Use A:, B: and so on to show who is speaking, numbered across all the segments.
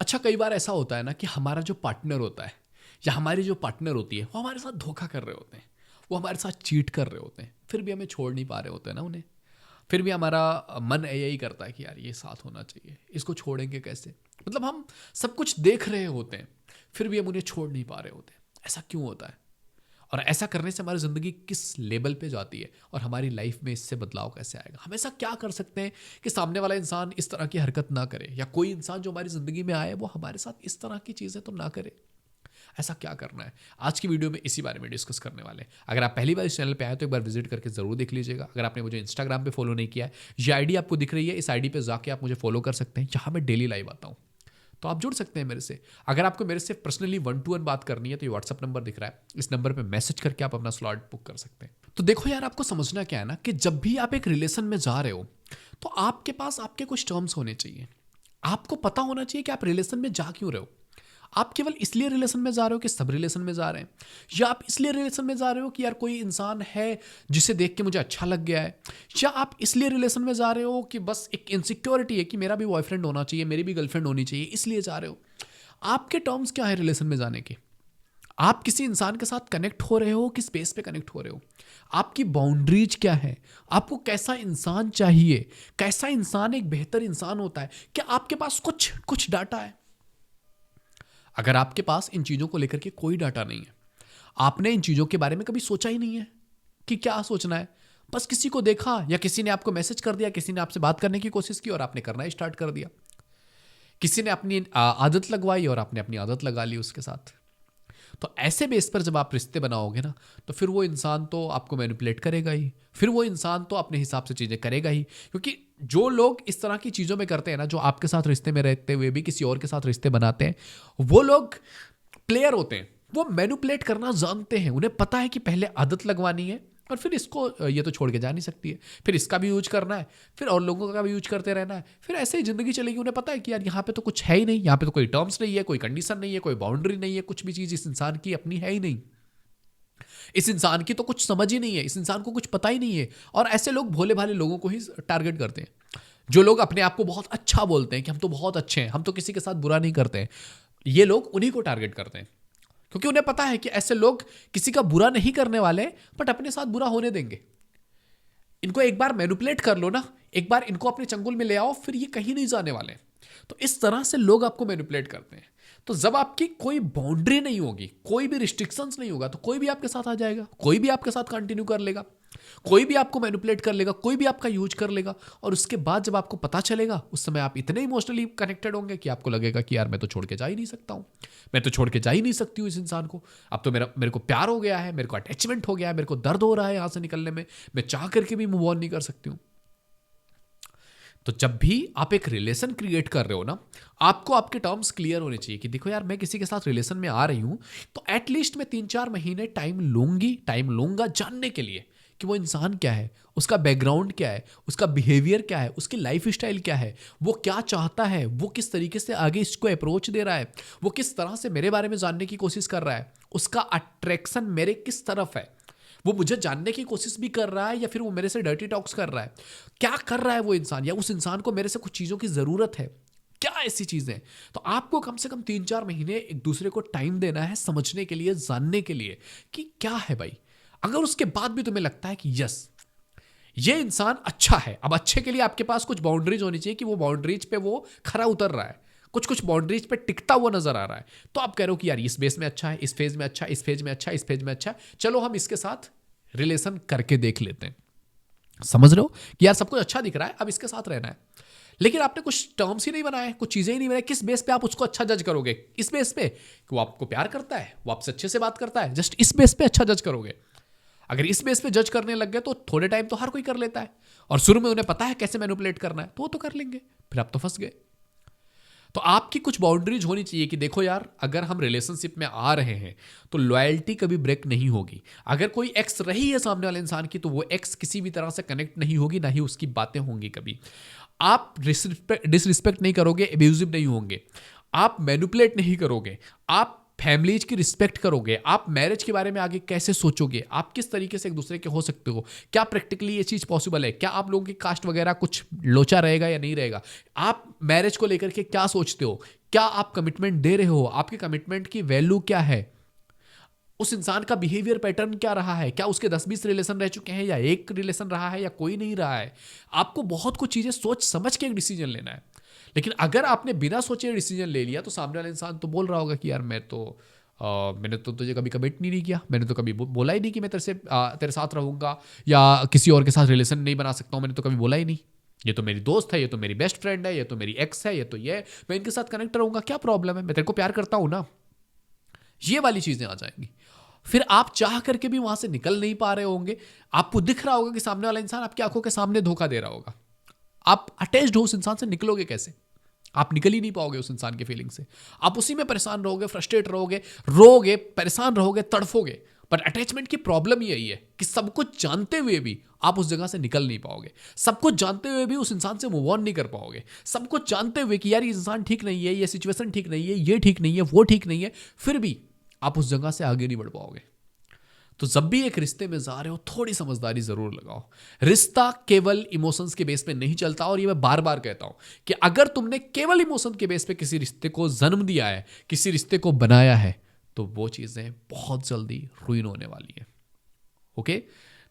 A: अच्छा, कई बार ऐसा होता है ना कि हमारा जो पार्टनर होता है या हमारी जो पार्टनर होती है वो हमारे साथ धोखा कर रहे होते हैं, वो हमारे साथ चीट कर रहे होते हैं, फिर भी हमें छोड़ नहीं पा रहे होते हैं ना उन्हें। फिर भी हमारा मन यही करता है कि यार ये साथ होना चाहिए, इसको छोड़ेंगे कैसे। मतलब हम सब कुछ देख रहे होते हैं, फिर भी हम उन्हें छोड़ नहीं पा रहे होते। ऐसा क्यों होता है? और ऐसा करने से हमारी ज़िंदगी किस लेवल पे जाती है और हमारी लाइफ में इससे बदलाव कैसे आएगा? हम ऐसा क्या कर सकते हैं कि सामने वाला इंसान इस तरह की हरकत ना करे, या कोई इंसान जो हमारी ज़िंदगी में आए वो हमारे साथ इस तरह की चीज़ें तो ना करे। ऐसा क्या करना है? आज की वीडियो में इसी बारे में डिस्कस करने वाले हैं। अगर आप पहली बार इस चैनल पे आए तो एक बार विजिट करके ज़रूर देख लीजिएगा। अगर आपने मुझे इंस्टाग्राम पे फॉलो नहीं किया है, ये आईडी आपको दिख रही है, इस आईडी पे जाके आप मुझे फॉलो कर सकते हैं। यहाँ मैं डेली लाइव आता हूँ, तो आप जुड़ सकते हैं मेरे से। अगर आपको मेरे से पर्सनली 1-to-1 बात करनी है तो ये व्हाट्सअप नंबर दिख रहा है, इस नंबर पे मैसेज करके आप अपना स्लॉट बुक कर सकते हैं। तो देखो यार, आपको समझना क्या है ना कि जब भी आप एक रिलेशन में जा रहे हो तो आपके पास आपके कुछ टर्म्स होने चाहिए। आपको पता होना चाहिए कि आप रिलेशन में जा क्यों रहे हो। आप केवल इसलिए रिलेशन में जा रहे हो कि सब रिलेशन में जा रहे हैं, या आप इसलिए रिलेशन में जा रहे हो कि यार कोई इंसान है जिसे देख के मुझे अच्छा लग गया है, या आप इसलिए रिलेशन में जा रहे हो कि बस एक इनसिक्योरिटी है कि मेरा भी बॉयफ्रेंड होना चाहिए, मेरी भी गर्लफ्रेंड होनी चाहिए, इसलिए जा रहे हो। आपके टर्म्स क्या है रिलेशन में जाने के? आप किसी इंसान के साथ कनेक्ट हो रहे हो, किस बेस पे कनेक्ट हो रहे हो? आपकी बाउंड्रीज क्या है? आपको कैसा इंसान चाहिए? कैसा इंसान एक बेहतर इंसान होता है? क्या आपके पास कुछ कुछ डाटा है? अगर आपके पास इन चीज़ों को लेकर के कोई डाटा नहीं है, आपने इन चीज़ों के बारे में कभी सोचा ही नहीं है कि क्या सोचना है, बस किसी को देखा या किसी ने आपको मैसेज कर दिया, किसी ने आपसे बात करने की कोशिश की और आपने करना ही स्टार्ट कर दिया। किसी ने अपनी आदत लगवाई और आपने अपनी आदत लगा ली उसके साथ। तो ऐसे बेस पर जब आप रिश्ते बनाओगे ना, तो फिर वो इंसान तो आपको मैनिपुलेट करेगा ही, फिर वो इंसान तो अपने हिसाब से चीज़ें करेगा ही। क्योंकि जो लोग इस तरह की चीज़ों में करते हैं ना, जो आपके साथ रिश्ते में रहते हुए भी किसी और के साथ रिश्ते बनाते हैं, वो लोग प्लेयर होते हैं। वो मैनिपुलेट करना जानते हैं, उन्हें पता है कि पहले आदत लगवानी है और फिर इसको ये तो छोड़ के जा नहीं सकती है, फिर इसका भी यूज करना है, फिर और लोगों का भी यूज करते रहना है, फिर ऐसे ही जिंदगी चलेगी। उन्हें पता है कि यार यहाँ पे तो कुछ है ही नहीं, यहाँ पे तो कोई टर्म्स नहीं है, कोई कंडीशन नहीं है, कोई बाउंड्री नहीं है, कुछ भी चीज़ इस इंसान की अपनी है ही नहीं। इस इंसान की तो कुछ समझ ही नहीं है, इस इंसान को कुछ पता ही नहीं है। और ऐसे लोग भोले भाले लोगों को ही टारगेट करते हैं, जो लोग अपने आप को बहुत अच्छा बोलते हैं कि हम तो बहुत अच्छे हैं, हम तो किसी के साथ बुरा नहीं करते हैं। ये लोग उन्हीं को टारगेट करते हैं, क्योंकि उन्हें पता है कि ऐसे लोग किसी का बुरा नहीं करने वाले, बट अपने साथ बुरा होने देंगे। इनको एक बार मैनिपुलेट कर लो ना, एक बार इनको अपने चंगुल में ले आओ, फिर ये कहीं नहीं जाने वाले। तो इस तरह से लोग आपको मैनिपुलेट करते हैं। तो जब आपकी कोई बाउंड्री नहीं होगी, कोई भी रिस्ट्रिक्शंस नहीं होगा, तो कोई भी आपके साथ आ जाएगा, कोई भी आपके साथ कंटिन्यू कर लेगा, कोई भी आपको मैनिपुलेट कर लेगा, कोई भी आपका यूज कर लेगा। और उसके बाद जब आपको पता चलेगा, उस समय आप इतने इमोशनली कनेक्टेड होंगे कि आपको लगेगा कि यार मैं तो छोड़ के जा ही नहीं सकता हूं, मैं तो छोड़ के जा ही नहीं सकती हूँ इस इंसान को। अब तो मेरे को प्यार हो गया है, मेरे को अटैचमेंट हो गया है, मेरे को दर्द हो रहा है यहां से निकलने में, मैं चाह करके भी मूव ऑन नहीं कर सकती हूँ। तो जब भी आप एक रिलेशन क्रिएट कर रहे हो ना, आपको आपके टर्म्स क्लियर होने चाहिए कि देखो यार, मैं किसी के साथ रिलेशन में आ रही हूं, तो एटलीस्ट मैं 3-4 महीने टाइम लूंगा जानने के लिए कि वो इंसान क्या है, उसका बैकग्राउंड क्या है, उसका बिहेवियर क्या है, उसकी लाइफ स्टाइल क्या है, वो क्या चाहता है, वो किस तरीके से आगे इसको अप्रोच दे रहा है, वो किस तरह से मेरे बारे में जानने की कोशिश कर रहा है, उसका अट्रैक्शन मेरे किस तरफ है, वो मुझे जानने की कोशिश भी कर रहा है या फिर वो मेरे से डर्टी टॉक्स कर रहा है, क्या कर रहा है वो इंसान, या उस इंसान को मेरे से कुछ चीज़ों की ज़रूरत है, क्या ऐसी चीज़ें। तो आपको कम से कम 3-4 महीने एक दूसरे को टाइम देना है समझने के लिए, जानने के लिए कि क्या है भाई। अगर उसके बाद भी तुम्हें लगता है कि यस ये इंसान अच्छा है, अब अच्छे के लिए आपके पास कुछ बाउंड्रीज होनी चाहिए कि वो बाउंड्रीज पे वो खरा उतर रहा है, कुछ कुछ बाउंड्रीज पे टिकता हुआ नजर आ रहा है, तो आप कह रहे हो कि यार इस बेस में अच्छा है, इस फेज में अच्छा है, इस फेज में अच्छा है, इस फेज में अच्छा है, चलो हम इसके साथ रिलेशन करके देख लेते हैं। समझ रहे हो कि यार सब कुछ अच्छा दिख रहा है, अब इसके साथ रहना है, लेकिन आपने कुछ टर्म्स ही नहीं बनाए, कुछ चीजें ही नहीं बनाई। किस बेस पे आप उसको अच्छा जज करोगे? इस बेस पे कि वो आपको प्यार करता है, वो आपसे अच्छे से बात करता है, जस्ट इस बेस पे अच्छा जज करोगे। अगर इस बेस पे जज करने लग गए तो थोड़े टाइम तो हर कोई कर लेता है, और शुरू में उन्हें पता है कैसे मैनिपुलेट करना है, तो वो तो कर लेंगे, फिर आप तो फंस गए। तो आपकी कुछ बाउंड्रीज होनी चाहिए कि देखो यार, अगर हम रिलेशनशिप में आ रहे हैं तो लॉयल्टी कभी ब्रेक नहीं होगी। अगर कोई एक्स रही है सामने वाले इंसान की, तो वो एक्स किसी भी तरह से कनेक्ट नहीं होगी, ना ही उसकी बातें होंगी कभी। आप डिसरिस्पेक्ट नहीं करोगे, एब्यूजिव नहीं होंगे, आप मैनिपुलेट नहीं करोगे, आप फैमिलीज की रिस्पेक्ट करोगे, आप मैरिज के बारे में आगे कैसे सोचोगे, आप किस तरीके से एक दूसरे के हो सकते हो, क्या प्रैक्टिकली ये चीज़ पॉसिबल है, क्या आप लोगों की कास्ट वगैरह कुछ लोचा रहेगा या नहीं रहेगा, आप मैरिज को लेकर के क्या सोचते हो, क्या आप कमिटमेंट दे रहे हो? आपके कमिटमेंट की वैल्यू क्या है? उस इंसान का बिहेवियर पैटर्न क्या रहा है? क्या उसके 10-20 रिलेशन रह चुके हैं, या एक रिलेशन रहा है, या कोई नहीं रहा है? आपको बहुत कुछ चीजें सोच समझ के एक डिसीजन लेना है। लेकिन अगर आपने बिना सोचे डिसीजन ले लिया तो सामने वाला इंसान तो बोल रहा होगा कि यार मैंने तो तुझे कभी कमिट नहीं किया, मैंने तो कभी बोला ही नहीं कि मैं तेरे साथ रहूंगा या किसी और के साथ रिलेशन नहीं बना सकता हूं, मैंने तो कभी बोला ही नहीं। ये तो मेरी दोस्त है, ये तो मेरी बेस्ट फ्रेंड है, ये तो मेरी एक्स है, ये तो ये मैं इनके साथ कनेक्ट रहूंगा, क्या प्रॉब्लम है, मैं तेरे को प्यार करता हूं ना। ये वाली चीजें आ जाएंगी। फिर आप चाह करके भी वहां से निकल नहीं पा रहे होंगे। आपको दिख रहा होगा कि सामने वाला इंसान आपकी आंखों के सामने धोखा दे रहा होगा। आप अटैच्ड हो उस इंसान से, निकलोगे कैसे? आप निकल ही नहीं पाओगे उस इंसान की फीलिंग से। आप उसी में परेशान रहोगे, फ्रस्ट्रेट रहोगे, रोगे, परेशान रहोगे, तड़फोगे। पर अटैचमेंट की प्रॉब्लम यही है कि सब कुछ जानते हुए भी आप उस जगह से निकल नहीं पाओगे। सब कुछ जानते हुए भी उस इंसान से मूव ऑन नहीं कर पाओगे। सब कुछ जानते हुए कि यार ये इंसान ठीक नहीं है, ये सिचुएशन ठीक नहीं है, ये ठीक नहीं है, वो ठीक नहीं है, फिर भी आप उस जगह से आगे नहीं बढ़ पाओगे। तो जब भी एक रिश्ते में जा रहे हो थोड़ी समझदारी जरूर लगाओ। रिश्ता केवल इमोशंस के बेस पे नहीं चलता, और ये मैं बार बार कहता हूं कि अगर तुमने केवल इमोशन के बेस पे किसी रिश्ते को जन्म दिया है, किसी रिश्ते को बनाया है, तो वो चीजें बहुत जल्दी रुइन होने वाली है। ओके,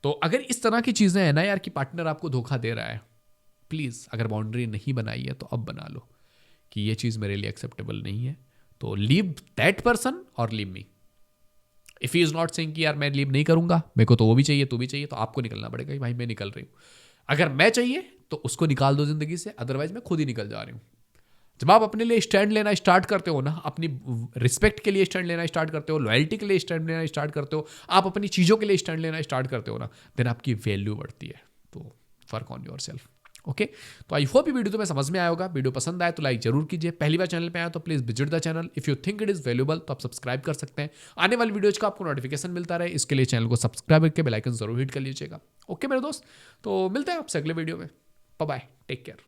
A: तो अगर इस तरह की चीजें हैं ना यार कि पार्टनर आपको धोखा दे रहा है, प्लीज अगर बाउंड्री नहीं बनाई है तो अब बना लो कि ये चीज मेरे लिए एक्सेप्टेबल नहीं है। तो लीव दैट पर्सन और leave me. If he is not saying कि यार मैं लीव नहीं करूंगा, मेरे को तो वो भी चाहिए, तू भी चाहिए, तो आपको निकलना पड़ेगा कि भाई मैं निकल रही हूं। अगर मैं चाहिए तो उसको निकाल दो जिंदगी से, अदरवाइज मैं खुद ही निकल जा रही हूं। जब आप अपने लिए स्टैंड लेना स्टार्ट करते हो ना, अपनी रिस्पेक्ट के लिए स्टैंड लेना स्टार्ट करते हो, लॉयल्टी के लिए स्टैंड लेना स्टार्ट करते हो, आप अपनी चीज़ों के लिए स्टैंड लेना स्टार्ट करते हो ना, देन आपकी वैल्यू बढ़ती है। तो work on your self. Okay, तो आई होप ये वीडियो तुम्हें समझ में आया होगा। वीडियो पसंद आए तो लाइक जरूर कीजिए। पहली बार चैनल पे आया तो please visit the channel. If you think it is valuable तो आप सब्सक्राइब कर सकते हैं। आने वाली वीडियोज का आपको नोटिफिकेशन मिलता रहे, इसके लिए चैनल को सब्सक्राइब करके बेल आइकन जरूर हिट कर लीजिएगा। ओके मेरे दोस्त, तो मिलते हैं आपसे अगले वीडियो में। Bye bye, take care.